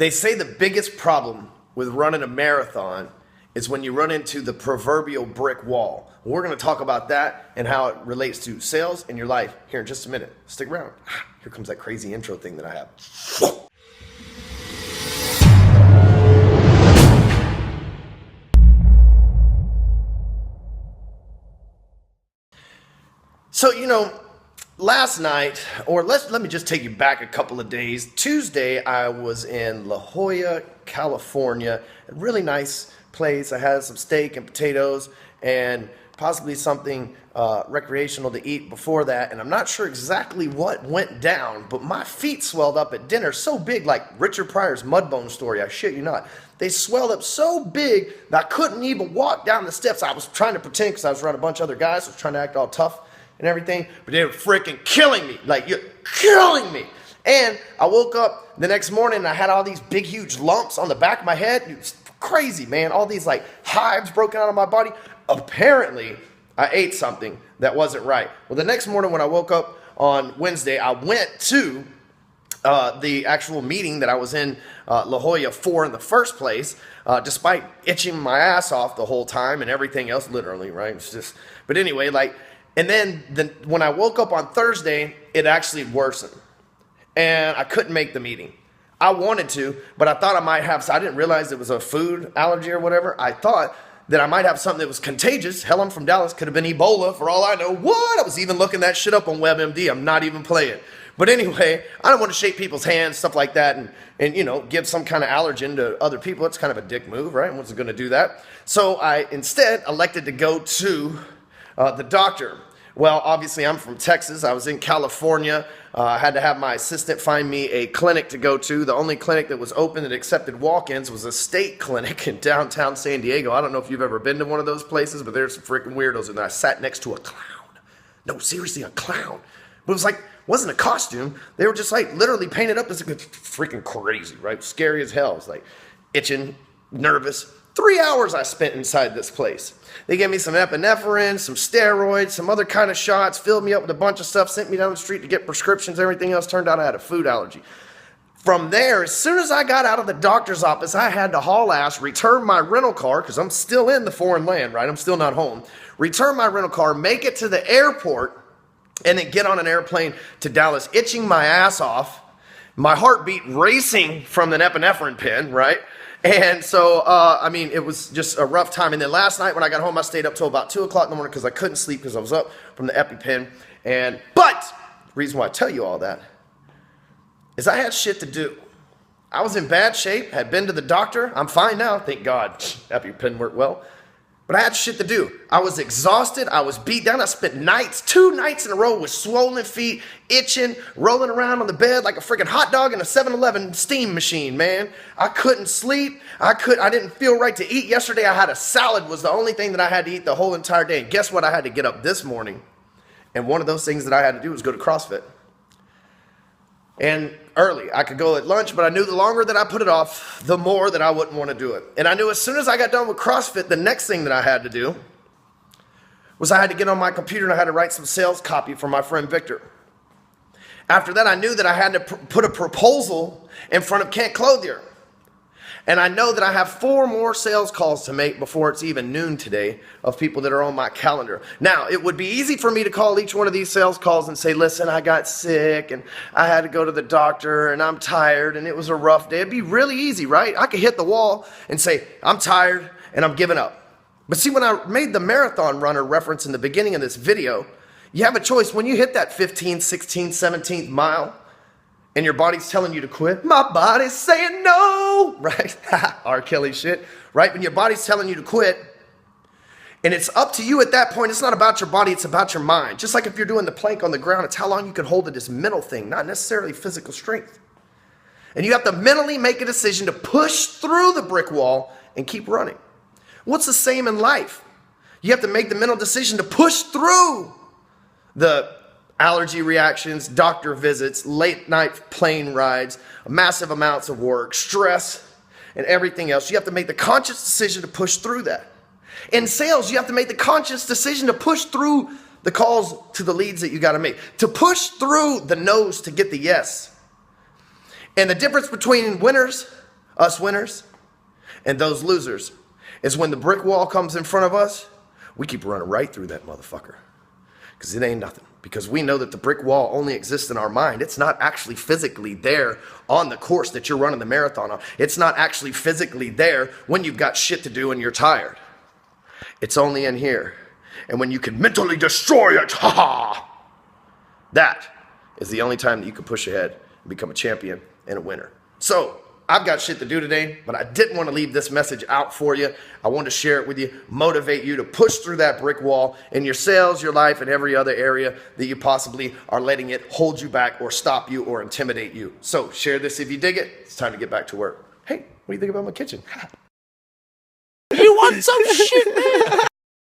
They say the biggest problem with running a marathon is when you run into the proverbial brick wall. We're going to talk about that and how it relates to sales in your life here in just a minute. Stick around. Here comes that crazy intro thing that I have. So, last night, or let me just take you back a couple of days. Tuesday, I was in La Jolla, California. A really nice place. I had some steak and potatoes and possibly something recreational to eat before that. And I'm not sure exactly what went down, but my feet swelled up at dinner so big, like Richard Pryor's Mudbone story. I shit you not. They swelled up so big that I couldn't even walk down the steps. I was trying to pretend because I was around a bunch of other guys. I was trying to act all tough and everything, but they were freaking killing me. Like, you're killing me. And I woke up the next morning and I had all these big, huge lumps on the back of my head. It was crazy, man. All these like hives broken out of my body. Apparently, I ate something that wasn't right. Well, the next morning when I woke up on Wednesday, I went to the actual meeting that I was in La Jolla for in the first place, despite itching my ass off the whole time and everything else, literally, right? It's just, but anyway, and then when I woke up on Thursday, it actually worsened. And I couldn't make the meeting. I wanted to, but I thought I might have, so I didn't realize it was a food allergy or whatever. I thought that I might have something that was contagious. Hell, I'm from Dallas. Could have been Ebola for all I know. What? I was even looking that shit up on WebMD. I'm not even playing. But anyway, I don't want to shake people's hands, stuff like that, and give some kind of allergen to other people. It's kind of a dick move, right? I wasn't going to do that. So I instead elected to go to the doctor. Well, obviously, I'm from Texas. I was in California. I had to have my assistant find me a clinic to go to. The only clinic that was open that accepted walk-ins was a state clinic in downtown San Diego. I don't know if you've ever been to one of those places, but there's some freaking weirdos. And I sat next to a clown. No, seriously, a clown. But it wasn't a costume. They were just literally painted up as freaking crazy, right? Scary as hell. It's itching, nervous. 3 hours I spent inside this place. They gave me some epinephrine, some steroids, some other kind of shots, filled me up with a bunch of stuff, sent me down the street to get prescriptions, everything else. Turned out I had a food allergy. From there, as soon as I got out of the doctor's office, I had to haul ass, return my rental car, because I'm still in the foreign land, right? I'm still not home. Return my rental car, make it to the airport, and then get on an airplane to Dallas, itching my ass off, my heartbeat racing from an epinephrine pen, right? And so, it was just a rough time. And then last night when I got home, I stayed up till about 2 o'clock in the morning because I couldn't sleep because I was up from the EpiPen. But the reason why I tell you all that is I had shit to do. I was in bad shape, had been to the doctor. I'm fine now, thank God. EpiPen worked well. But I had shit to do. I was exhausted. I was beat down. I spent 2 nights in a row with swollen feet, itching, rolling around on the bed like a freaking hot dog in a 7-Eleven steam machine, man. I couldn't sleep. I didn't feel right to eat. Yesterday I had a salad was the only thing that I had to eat the whole entire day. And guess what? I had to get up this morning. And one of those things that I had to do was go to CrossFit. And early. I could go at lunch, but I knew the longer that I put it off, the more that I wouldn't want to do it. And I knew as soon as I got done with CrossFit, the next thing that I had to do was I had to get on my computer and I had to write some sales copy for my friend Victor. After that, I knew that I had to put a proposal in front of Kent Clothier. And I know that I have 4 more sales calls to make before it's even noon today of people that are on my calendar. Now, it would be easy for me to call each one of these sales calls and say, listen, I got sick and I had to go to the doctor and I'm tired and it was a rough day. It'd be really easy, right? I could hit the wall and say, I'm tired and I'm giving up. But see, when I made the marathon runner reference in the beginning of this video, you have a choice. When you hit that 15th, 16th, 17th mile, and your body's telling you to quit. My body's saying no, right? R. Kelly shit, right? When your body's telling you to quit, and it's up to you at that point. It's not about your body, it's about your mind. Just like if you're doing the plank on the ground, it's how long you can hold it, this mental thing, not necessarily physical strength. And you have to mentally make a decision to push through the brick wall and keep running. What's the same in life? You have to make the mental decision to push through the allergy reactions, doctor visits, late night plane rides, massive amounts of work, stress, and everything else. You have to make the conscious decision to push through that. In sales, you have to make the conscious decision to push through the calls to the leads that you got to make, to push through the no's to get the yes. And the difference between winners Us winners and those losers is when the brick wall comes in front of us, we keep running right through that motherfucker. Because it ain't nothing. Because we know that the brick wall only exists in our mind. It's not actually physically there on the course that you're running the marathon on. It's not actually physically there when you've got shit to do and you're tired. It's only in here. And when you can mentally destroy it, that is the only time that you can push ahead and become a champion and a winner. So, I've got shit to do today, but I didn't want to leave this message out for you. I wanted to share it with you, motivate you to push through that brick wall in your sales, your life, and every other area that you possibly are letting it hold you back or stop you or intimidate you. So share this if you dig it. It's time to get back to work. Hey, what do you think about my kitchen? You want some shit, man?